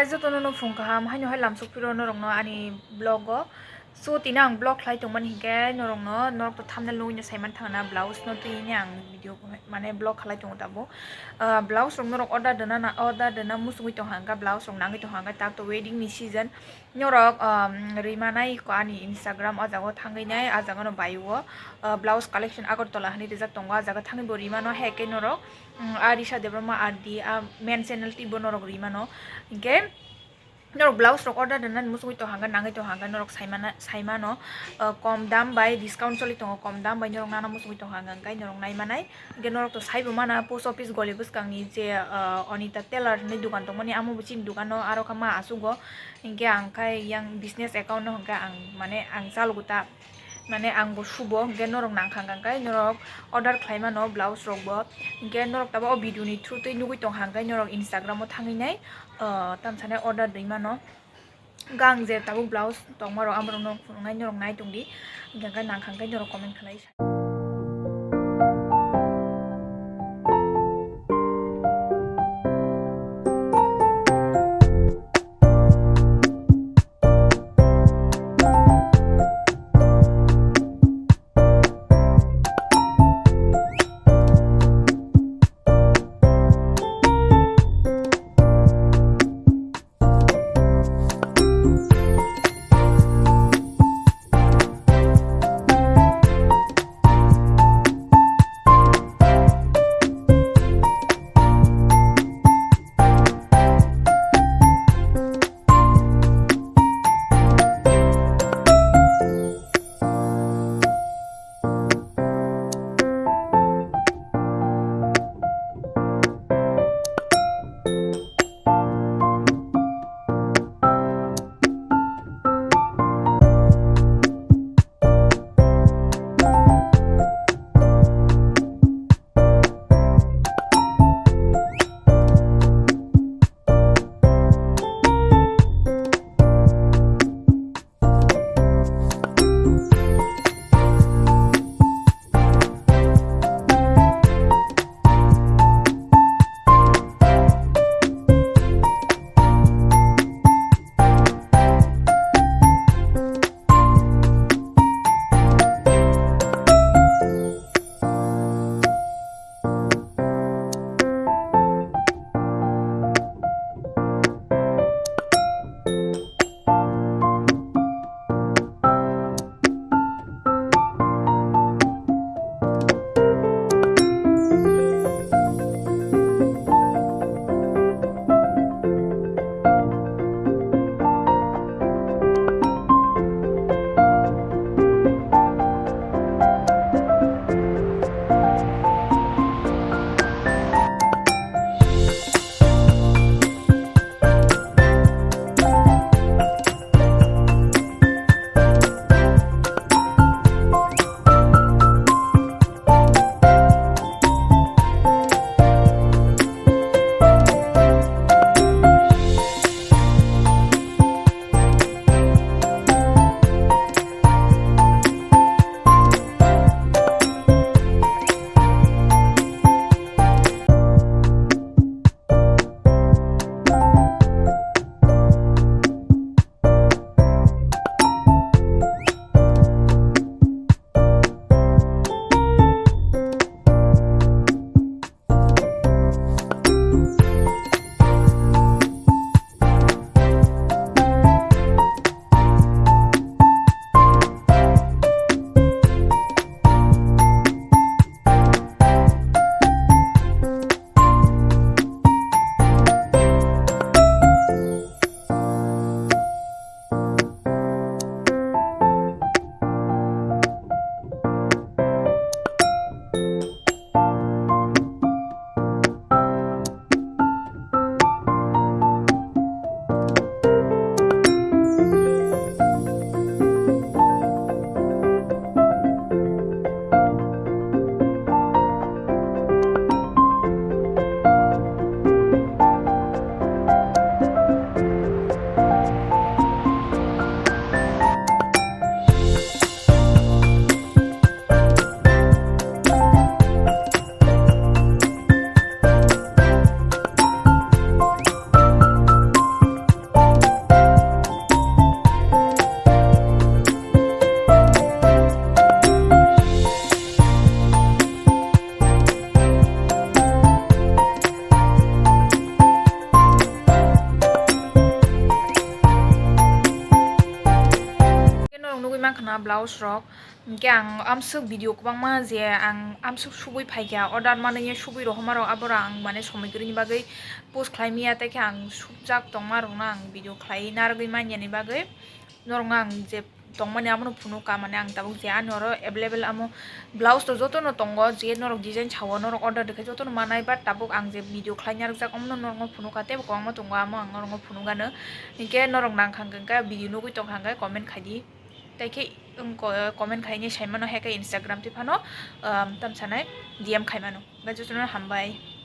guys, ito no phone kaham hay no hay lam suk piro no rong no ani blog go. So tinang blog lai tongman hige no rong no norok to thumbnail no ino saiman thangna blouse no tini ang video mane blog khalai tong tabo. Blouse rong norok order dana musui tong hanga blouse rong nangi tong hanga tak to wedding ni season norok rimanai ko ani Instagram ajago thangai nai ajago no baiwo blouse collection agartala hani rijak tongo ajaga thangai bo rimano heke norok Arisha Debrama Adi main channel tibo norok rimano hingke norok blouse rok order dana musui to hanga nangai to hanga norok saimano kom dam bai discount choli tongo kom dam bai norok nana musui to hanga kai norok nai manai hingke norok to saibo mana post office goli buskangni je Anita Tailor ni dukan tongmani amu bucin dukano aro kama asugo hingke ang kai yang business account no hingke ang mane ang chaluguta mane ang bo subo hingke norok nangkhang kai norok order khlaimano blouse rok bo hingke norok tabo video ni through tei nugui tong hangkai norok Instagram o thangai nai tamsane order deimano gang je tabo blouse tongmaro amrok no ngai norok nai tongdi hingke nangkhang kai norok comment khlai blouse rok ke ang amsuk video kubang ma je ang amsuk subui phaikya order manai subui ro hamaro abora ang mane somaigri ni bagai post khlaimia te ke ang subjak tongma rok na ang video khlai nargui manya ni bagai norong ang je tongmani amono phunu ka mane ang tabuk je anoro available amo blouse to joto no tongo je norok design chawo norok order dekhai joto no manai ba tabuk ang je video khlaina rok amno norok phunu ka te ko amo tongo amo ang norok phunu gano ke norok nang khangka ka video nugui tong khangka comment khaidi taike comment khaini saimano heka Instagram ti phano tam sanai DM khaimano ga joto no hambai।